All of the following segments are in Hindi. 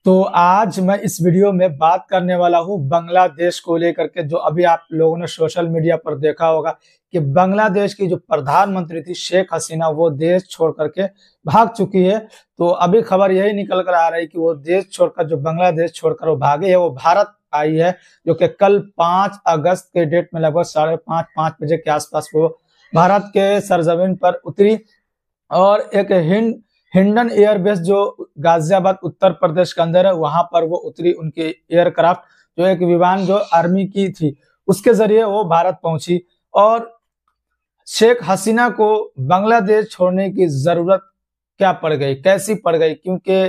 तो आज मैं इस वीडियो में बात करने वाला हूं बांग्लादेश को लेकर के। जो अभी आप लोगों ने सोशल मीडिया पर देखा होगा कि बांग्लादेश की जो प्रधानमंत्री थी शेख हसीना, वो देश छोड़ करके भाग चुकी है। तो अभी खबर यही निकल कर आ रही है कि वो देश छोड़कर, जो बांग्लादेश छोड़कर वो भागे है, वो भारत आई है। जो कि कल 5 अगस्त के डेट में लगभग 5:30 बजे के आसपास वो भारत के सरजमीन पर उतरी और एक हिंडन एयरबेस जो गाजियाबाद उत्तर प्रदेश के अंदर है, वहां पर वो उतरी। उनके एयरक्राफ्ट जो एक विमान जो आर्मी की थी, उसके जरिए वो भारत पहुंची। और शेख हसीना को बांग्लादेश छोड़ने की जरूरत क्या पड़ गई, कैसी पड़ गई? क्योंकि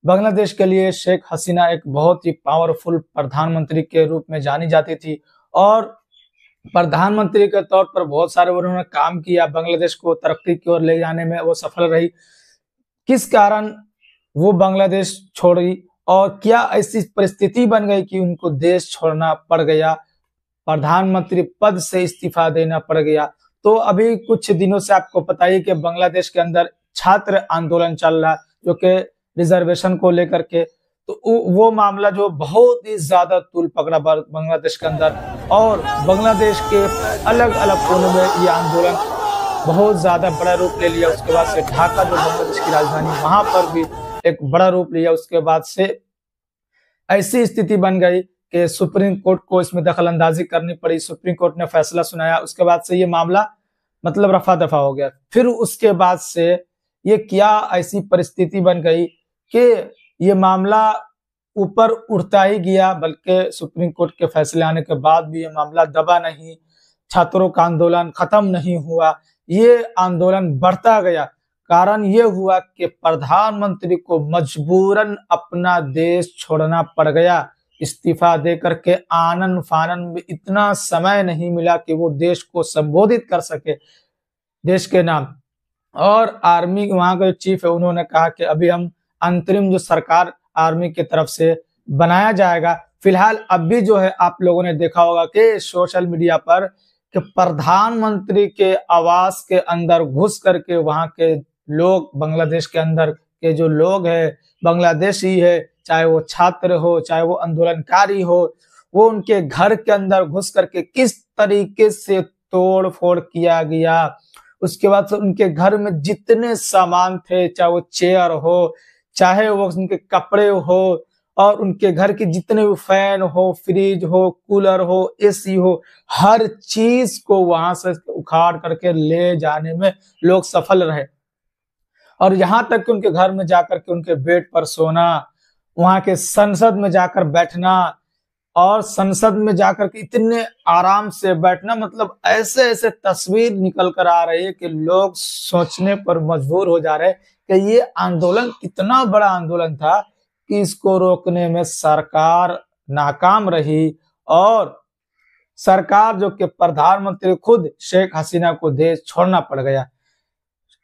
बांग्लादेश के लिए शेख हसीना एक बहुत ही पावरफुल प्रधानमंत्री के रूप में जानी जाती थी और प्रधानमंत्री के तौर पर बहुत सारे उन्होंने काम किया। बांग्लादेश को तरक्की की ओर ले जाने में वो सफल रही। किस कारण वो बांग्लादेश छोड़ी और क्या ऐसी परिस्थिति बन गई कि उनको देश छोड़ना पड़ गया, प्रधानमंत्री पद से इस्तीफा देना पड़ गया? तो अभी कुछ दिनों से आपको पता ही कि बांग्लादेश के अंदर छात्र आंदोलन चल रहा है, जो कि रिजर्वेशन को लेकर के। तो वो मामला जो बहुत ही ज्यादा तूल पकड़ा बांग्लादेश के अंदर, और बांग्लादेश के अलग अलग कोनों में ये आंदोलन बहुत ज्यादा बड़ा रूप ले लिया। उसके बाद से ढाका जो बांग्लादेश की राजधानी, वहां पर भी एक बड़ा रूप लिया। उसके बाद से ऐसी स्थिति बन गई कि सुप्रीम कोर्ट को इसमें दखल अंदाजी करनी पड़ी। सुप्रीम कोर्ट ने फैसला सुनाया। उसके बाद से ये मामला मतलब रफा दफा हो गया। फिर उसके बाद से ये क्या ऐसी परिस्थिति बन गई कि ये मामला ऊपर उठता ही गया, बल्कि सुप्रीम कोर्ट के फैसले आने के बाद भी ये मामला दबा नहीं, छात्रों का आंदोलन खत्म नहीं हुआ, ये आंदोलन बढ़ता गया। कारण ये हुआ कि प्रधानमंत्री को मजबूरन अपना देश छोड़ना पड़ गया। इस्तीफा देकर के आनन फानन में इतना समय नहीं मिला कि वो देश को संबोधित कर सके देश के नाम। और आर्मी वहां के चीफ है, उन्होंने कहा कि अभी हम अंतरिम जो सरकार आर्मी की तरफ से बनाया जाएगा। फिलहाल अभी जो है आप लोगों ने देखा होगा कि सोशल मीडिया पर कि प्रधानमंत्री के आवास के अंदर घुस करके वहां के लोग, बांग्लादेश के अंदर के जो लोग हैं, बांग्लादेशी है, चाहे वो छात्र हो चाहे वो आंदोलनकारी हो, वो उनके घर के अंदर घुस करके किस तरीके से तोड़ फोड़ किया गया। उसके बाद से उनके घर में जितने सामान थे, चाहे वो चेयर हो, चाहे वो उनके कपड़े हो, और उनके घर के जितने भी फैन हो, फ्रिज हो, कूलर हो, एसी हो, हर चीज को वहां से उखाड़ करके ले जाने में लोग सफल रहे। और यहां तक कि उनके घर में जाकर के उनके बेड पर सोना, वहां के संसद में जाकर बैठना, और संसद में जाकर के इतने आराम से बैठना, मतलब ऐसे ऐसे तस्वीर निकल कर आ रही है कि लोग सोचने पर मजबूर हो जा रहे हैं कि ये आंदोलन इतना बड़ा आंदोलन था कि इसको रोकने में सरकार नाकाम रही। और सरकार जो कि प्रधानमंत्री खुद शेख हसीना को देश छोड़ना पड़ गया।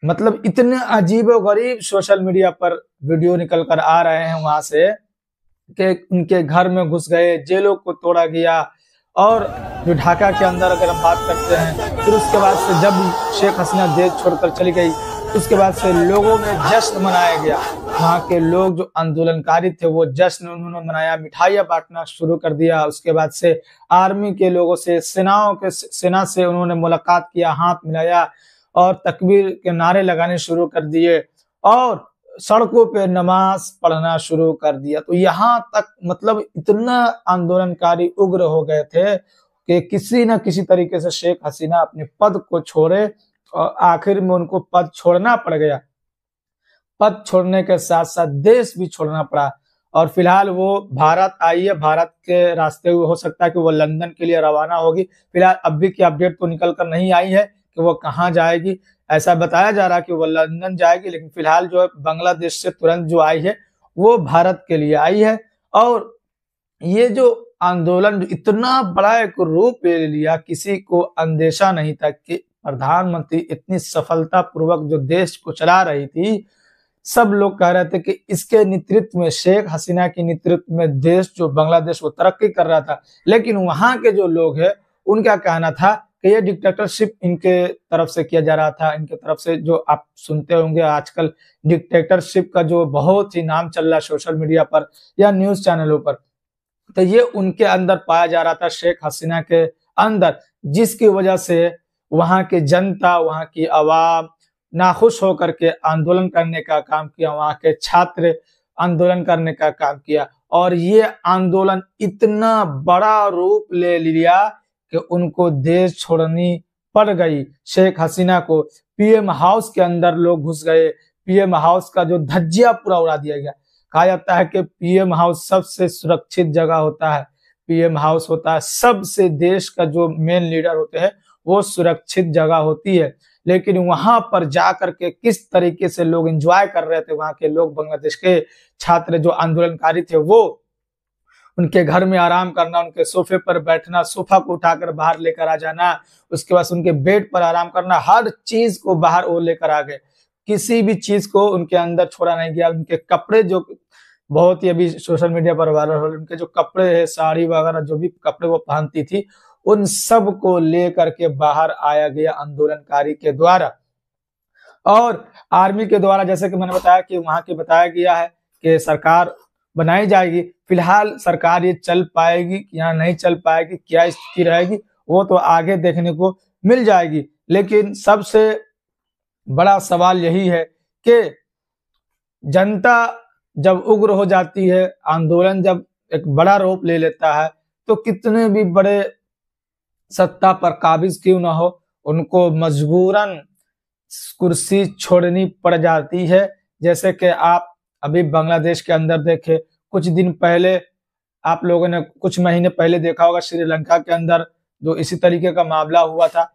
मतलब इतने अजीब और गरीब सोशल मीडिया पर वीडियो निकल कर आ रहे हैं वहां से कि उनके घर में घुस गए, जेलों को तोड़ा गया। और जो ढाका के अंदर अगर हम बात करते हैं, फिर उसके बाद से जब शेख हसीना देश छोड़कर चली गई, उसके बाद से लोगों में जश्न मनाया गया। वहां के लोग जो आंदोलनकारी थे वो जश्न उन्होंने मनाया, मिठाइयां बांटना शुरू कर दिया। उसके बाद से आर्मी के लोगों से, सेना से उन्होंने मुलाकात किया, हाथ मिलाया और तकबीर के नारे लगाने शुरू कर दिए और सड़कों पे नमाज पढ़ना शुरू कर दिया। तो यहाँ तक मतलब इतना आंदोलनकारी उग्र हो गए थे कि किसी न किसी तरीके से शेख हसीना अपने पद को छोड़े, और आखिर में उनको पद छोड़ना पड़ गया। पद छोड़ने के साथ साथ देश भी छोड़ना पड़ा। और फिलहाल वो भारत आई है। भारत के रास्ते हो सकता है कि वो लंदन के लिए रवाना होगी। फिलहाल अभी की अपडेट तो निकल कर नहीं आई है कि वो कहाँ जाएगी। ऐसा बताया जा रहा है कि वो लंदन जाएगी, लेकिन फिलहाल जो है बांग्लादेश से तुरंत जो आई है वो भारत के लिए आई है। और ये जो आंदोलन इतना बड़ा एक रूप ले लिया, किसी को अंदेशा नहीं था कि प्रधानमंत्री इतनी सफलता पूर्वक जो देश को चला रही थी। सब लोग कह रहे थे कि इसके नेतृत्व में, शेख हसीना के नेतृत्व में देश जो बांग्लादेश वो तरक्की कर रहा था। लेकिन वहां के जो लोग हैं उनका कहना था कि ये डिक्टेटरशिप इनके तरफ से किया जा रहा था। इनके तरफ से जो आप सुनते होंगे आजकल डिक्टेटरशिप का जो बहुत ही नाम चल रहा है सोशल मीडिया पर या न्यूज चैनलों पर, तो ये उनके अंदर पाया जा रहा था, शेख हसीना के अंदर, जिसकी वजह से वहां की जनता, वहां की आवाम नाखुश होकर के आंदोलन करने का काम किया, वहां के छात्र आंदोलन करने का काम किया और ये आंदोलन इतना बड़ा रूप ले लिया कि उनको देश छोड़नी पड़ गई। शेख हसीना को पीएम हाउस के अंदर लोग घुस गए, पीएम हाउस का जो धज्जिया पूरा उड़ा दिया गया। कहा जाता है कि पीएम हाउस सबसे सुरक्षित जगह होता है, पीएम हाउस होता है सबसे, देश का जो मेन लीडर होते हैं वो सुरक्षित जगह होती है। लेकिन वहां पर जाकर के किस तरीके से लोग एंजॉय कर रहे थे, वहां के लोग, बांग्लादेश के छात्र जो आंदोलनकारी थे, वो उनके घर में आराम करना, उनके सोफे पर बैठना, सोफा को उठाकर बाहर लेकर आ जाना, उसके बाद उनके बेड पर आराम करना, हर चीज को बाहर वो लेकर आ गए, किसी भी चीज को उनके अंदर छोड़ा नहीं गया। उनके कपड़े जो बहुत ही अभी सोशल मीडिया पर वायरल हो, उनके जो कपड़े है, साड़ी वगैरह जो भी कपड़े वो पहनती थी, उन सब को लेकर के बाहर आया गया आंदोलनकारी के द्वारा और आर्मी के द्वारा। जैसे कि मैंने बताया कि वहां के बताया गया है कि सरकार बनाई जाएगी। फिलहाल सरकार ये चल पाएगी या नहीं चल पाएगी, क्या स्थिति रहेगी, वो तो आगे देखने को मिल जाएगी। लेकिन सबसे बड़ा सवाल यही है कि जनता जब उग्र हो जाती है, आंदोलन जब एक बड़ा रूप ले लेता है, तो कितने भी बड़े सत्ता पर काबिज क्यों ना हो, उनको मजबूरन कुर्सी छोड़नी पड़ जाती है। जैसे कि आप अभी बांग्लादेश के अंदर देखे, कुछ दिन पहले आप लोगों ने कुछ महीने पहले देखा होगा, श्रीलंका के अंदर जो इसी तरीके का मामला हुआ था